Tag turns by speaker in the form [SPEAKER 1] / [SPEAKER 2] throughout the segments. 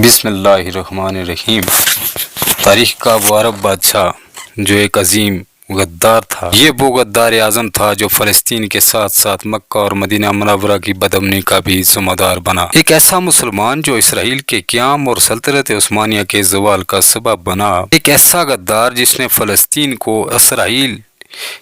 [SPEAKER 1] بسم اللہ الرحمن الرحیم۔ تاریخ کا وہ عرب بادشاہ جو ایک عظیم غدار تھا، یہ وہ غدار اعظم تھا جو فلسطین کے ساتھ ساتھ مکہ اور مدینہ منورہ کی بدامنی کا بھی ذمہ دار بنا۔ ایک ایسا مسلمان جو اسرائیل کے قیام اور سلطنت عثمانیہ کے زوال کا سبب بنا۔ ایک ایسا غدار جس نے فلسطین کو اسرائیل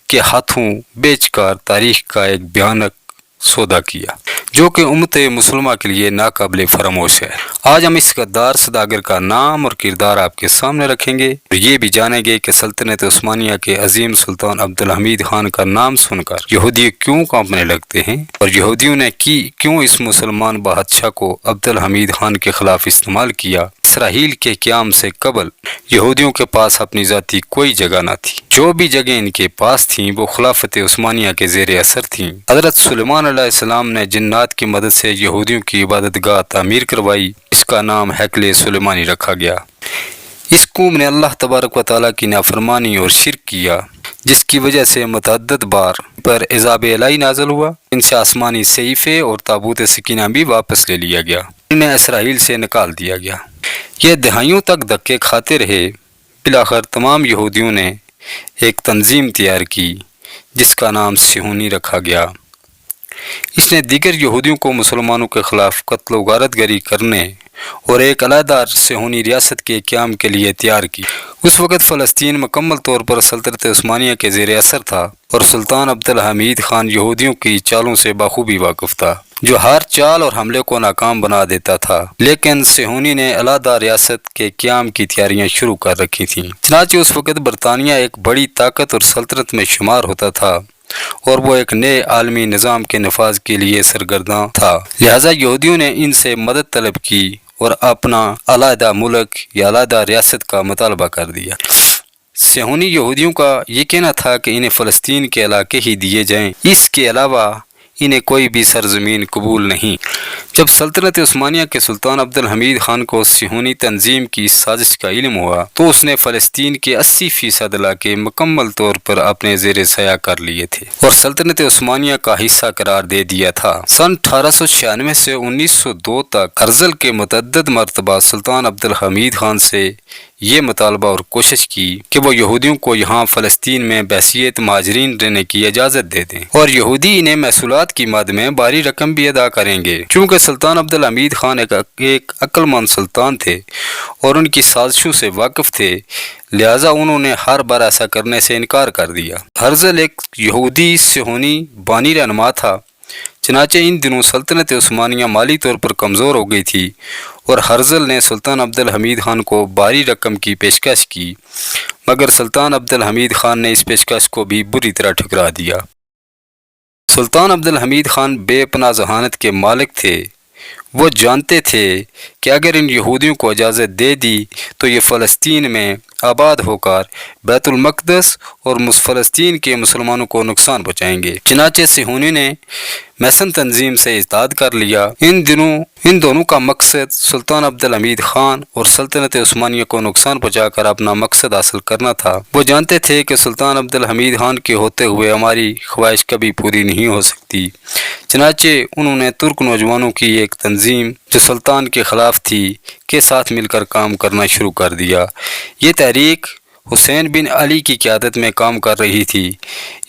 [SPEAKER 1] کے ہاتھوں بیچ کر تاریخ کا ایک بھیانک سودا کیا، جو کہ امت مسلمہ کے لیے ناقابل فراموش ہے۔ آج ہم اس غدار سوداگر کا نام اور کردار آپ کے سامنے رکھیں گے اور یہ بھی جانیں گے کہ سلطنت عثمانیہ کے عظیم سلطان عبدالحمید خان کا نام سن کر یہودی کیوں کانپنے لگتے ہیں، اور یہودیوں نے کیوں اس مسلمان بادشاہ کو عبدالحمید خان کے خلاف استعمال کیا۔ اسرائیل کے قیام سے قبل یہودیوں کے پاس اپنی ذاتی کوئی جگہ نہ تھی، جو بھی جگہ ان کے پاس تھیں وہ خلافت عثمانیہ کے زیر اثر تھیں۔ حضرت سلیمان علیہ السلام نے جنات کی مدد سے یہودیوں کی عبادت گاہ تعمیر کروائی، اس کا نام ہیکل سلیمانی رکھا گیا۔ اس قوم نے اللہ تبارک و تعالیٰ کی نافرمانی اور شرک کیا، جس کی وجہ سے متعدد بار پر عذاب الہی نازل ہوا۔ ان سے آسمانی صحیفے اور تابوت سکینہ بھی واپس لے لیا گیا، انہیں اسرائیل سے نکال دیا گیا۔ یہ دہائیوں تک دھکے کھاتے رہے۔ بالآخر تمام یہودیوں نے ایک تنظیم تیار کی جس کا نام صہیونی رکھا گیا۔ اس نے دیگر یہودیوں کو مسلمانوں کے خلاف قتل و غارت گری کرنے اور ایک علیحدہ صہیونی ریاست کے قیام کے لیے تیار کی۔ اس وقت فلسطین مکمل طور پر سلطنت عثمانیہ کے زیر اثر تھا اور سلطان عبدالحمید خان یہودیوں کی چالوں سے بخوبی واقف تھا، جو ہر چال اور حملے کو ناکام بنا دیتا تھا۔ لیکن صہیونی نے علیحدہ ریاست کے قیام کی تیاریاں شروع کر رکھی تھیں۔ چنانچہ اس وقت برطانیہ ایک بڑی طاقت اور سلطنت میں شمار ہوتا تھا اور وہ ایک نئے عالمی نظام کے نفاذ کے لیے سرگرداں تھا۔ لہذا یہودیوں نے ان سے مدد طلب کی اور اپنا علیحدہ ملک یا علیحدہ ریاست کا مطالبہ کر دیا۔ صہیونی یہودیوں کا یہ کہنا تھا کہ انہیں فلسطین کے علاقے ہی دیے جائیں، اس کے علاوہ انہیں کوئی بھی سرزمین قبول نہیں۔ جب سلطنت عثمانیہ کے سلطان عبدالحمید خان کو صہیونی تنظیم کی اس سازش کا علم ہوا تو اس نے فلسطین کے 80% علاقے مکمل طور پر اپنے زیر سایہ کر لیے تھے اور سلطنت عثمانیہ کا حصہ قرار دے دیا تھا۔ سن 1896 سے 1902 تک ہرزل کے متعدد مرتبہ سلطان عبدالحمید خان سے یہ مطالبہ اور کوشش کی کہ وہ یہودیوں کو یہاں فلسطین میں بحیثیت مہاجرین رہنے کی اجازت دے دیں اور یہودی انہیں محصولات کی مد میں بھاری رقم بھی ادا کریں گے۔ چونکہ سلطان عبدالحمید خان ایک عقل مند سلطان تھے اور ان کی سازشوں سے واقف تھے، لہذا انہوں نے ہر بار ایسا کرنے سے انکار کر دیا۔ ہرزل ایک یہودی صہیونی بانی رہنما تھا، چنانچہ ان دنوں سلطنت عثمانیہ مالی طور پر کمزور ہو گئی تھی اور ہرزل نے سلطان عبدالحمید خان کو بھاری رقم کی پیشکش کی، مگر سلطان عبدالحمید خان نے اس پیشکش کو بھی بری طرح ٹھکرا دیا۔ سلطان عبدالحمید خان بے پناہ ذہانت کے مالک تھے۔ وہ جانتے تھے کہ اگر ان یہودیوں کو اجازت دے دی تو یہ فلسطین میں آباد ہو کر بیت المقدس اور فلسطین کے مسلمانوں کو نقصان پہنچائیں گے۔ چنانچہ صہیونی نے میسن تنظیم سے اتحاد کر لیا۔ ان دونوں کا مقصد سلطان عبدالحمید خان اور سلطنت عثمانیہ کو نقصان پہنچا کر اپنا مقصد حاصل کرنا تھا۔ وہ جانتے تھے کہ سلطان عبدالحمید خان کے ہوتے ہوئے ہماری خواہش کبھی پوری نہیں ہو سکتی، چنانچہ انہوں نے ترک نوجوانوں کی ایک تنظیم جو سلطان کے خلاف تھی کے ساتھ مل کر کام کرنا شروع کر دیا۔ یہ تحریک حسین بن علی کی قیادت میں کام کر رہی تھی۔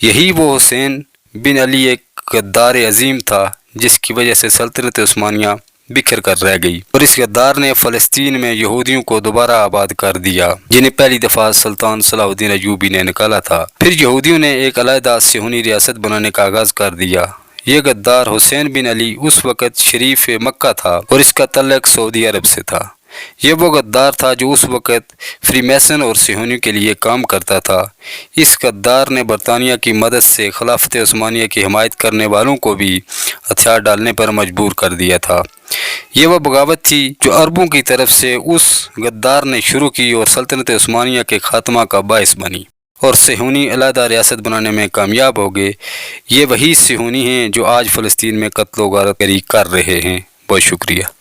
[SPEAKER 1] یہی وہ حسین بن علی ایک غدار عظیم تھا جس کی وجہ سے سلطنت عثمانیہ بکھر کر رہ گئی اور اس غدار نے فلسطین میں یہودیوں کو دوبارہ آباد کر دیا، جنہیں پہلی دفعہ سلطان صلاح الدین ایوبی نے نکالا تھا۔ پھر یہودیوں نے ایک علیحدہ صہیونی ریاست بنانے کا آغاز کر دیا۔ یہ غدار حسین بن علی اس وقت شریف مکہ تھا اور اس کا تعلق سعودی عرب سے تھا۔ یہ وہ غدار تھا جو اس وقت فری میسن اور صہیونیوں کے لیے کام کرتا تھا۔ اس غدار نے برطانیہ کی مدد سے خلافت عثمانیہ کی حمایت کرنے والوں کو بھی ہتھیار ڈالنے پر مجبور کر دیا تھا۔ یہ وہ بغاوت تھی جو عربوں کی طرف سے اس غدار نے شروع کی اور سلطنت عثمانیہ کے خاتمہ کا باعث بنی اور صہیونی علیحدہ ریاست بنانے میں کامیاب ہو گئے۔ یہ وہی صہیونی ہیں جو آج فلسطین میں قتل و غارت گری کر رہے ہیں۔ بہت شکریہ۔